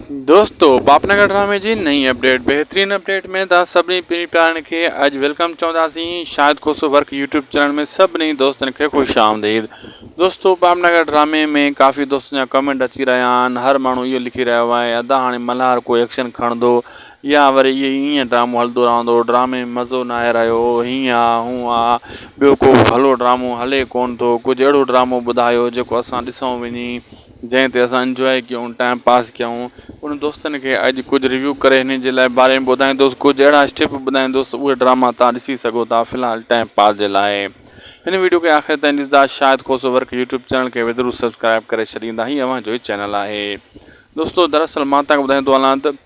दोस्तों पापनगर ड्रामे जी नई अपडेट बेहतरीन अपडेट में तव्हां सभिनी प्यारनि खे अॼु वेलकम चवंदासीं। शायदि कोसो वर्क यूट्यूब चैनल में सभिनी दोस्तनि खे ख़ुशि आमदीद। दोस्तों पापनगर ड्रामे में काफ़ी दोस्तनि जा कमेंट अची रहिया आहिनि। हर माण्हू इहो लिखी रहियो आहे अदा हाणे मल्हार कोई एक्शन खणंदो या वरी इहो ईअं ड्रामो हलंदो रहंदो, ड्रामे में मज़ो न आहे रहियो, हीअं आहे हूअं आहे, ॿियो को भलो ड्रामो हले कोन थो। कुझु अहिड़ो ड्रामो ॿुधायो जेको असां ॾिसूं वञी, जंहिं ते असां इंजॉय कयूं, टाइम पास कयूं। उन दोस्तनि खे अॼु कुझु रिव्यू करे हिन जे लाइ बारे में ॿुधाईंदुसि, कुझु अहिड़ा स्टेप ॿुधाईंदुसि, उहे ड्रामा तव्हां ॾिसी सघो था फ़िलहालु टाइम पास जे लाइ। हिन वीडियो खे आख़िर ताईं ॾिसंदा। शायदि कोसो वर्क यूट्यूब चैनल खे ज़रूरु सब्सक्राइब करे छॾींदा। हीअ अव्हांजो ई चैनल आहे। दोस्तों दरअसल मां तव्हांखे ॿुधाईंदो हलां त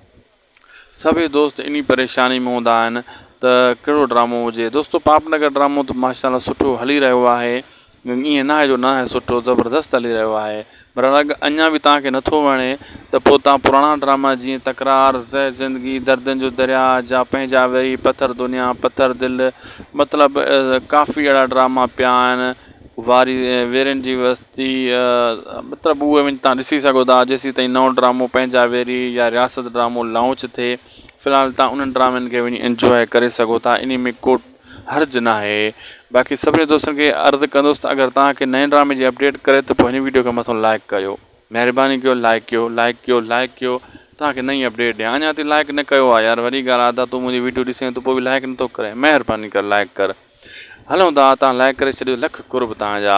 सभई दोस्त इन परेशानी में हूंदा आहिनि त कहिड़ो ड्रामो हुजे। दोस्तों पापनगर ड्रामो त माशाल्लाह सुठो हली रहियो आहे, ईअं न आहे जो न आहे, सुठो ज़बरदस्त हली रहियो आहे। पर अगरि अञा बि तव्हांखे नथो वणे त पोइ तव्हां पुराणा ड्रामा जीअं तकरार, ज़ह ज़िंदगी, दर्दनि जो दरिया, जा पंहिंजा वेही, पथर दुनिया, पथर दिलि, मतिलबु काफ़ी अहिड़ा ड्रामा पिया आहिनि। वारी वेरनि जी वस्ती, मतिलबु उहे वञी तव्हां ॾिसी सघो था जेसीं ताईं नओं ड्रामो पंहिंजा वेरी या रियासत ड्रामो लॉन्च थिए। फ़िलहालु तव्हां उन्हनि ड्रामनि खे वञी इंजॉय करे सघो था, इन में को हर्ज न आहे। बाक़ी सभिनी दोस्तनि खे अर्ज़ु कंदुसि त अगरि तव्हांखे नए ड्रामे जी अपडेट करे त पोइ हिन वीडियो खे मथां लाइक कयो, महिरबानी कयो, लाइक कयो, लाइक कयो, लाइक कयो। तव्हांखे नई अपडेट ॾियां, अञा ताईं लाइक न कयो आहे यार, वॾी ॻाल्हि आहे। त तूं मुंहिंजी वीडियो ॾिसे त पोइ बि लाइक नथो करे, महिरबानी कर लाइक कर। हलूं था, तव्हां लाइक करे छॾियो, लख कुर्ब तव्हांजा।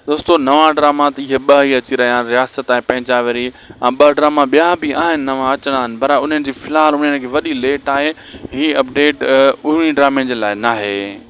दोस्तों नवां ड्रामा त इहे ॿ ई अची रहिया आहिनि, रियासत ऐं पंहिंजा वेरी, ऐं ॿ ड्रामा ॿिया बि आहिनि नवां अचणा आहिनि, पर उन्हनि जी फ़िलहालु उन्हनि खे वॾी लेट आहे। हीअ अपडेट उन्ही ड्रामे जे लाइ न आहे।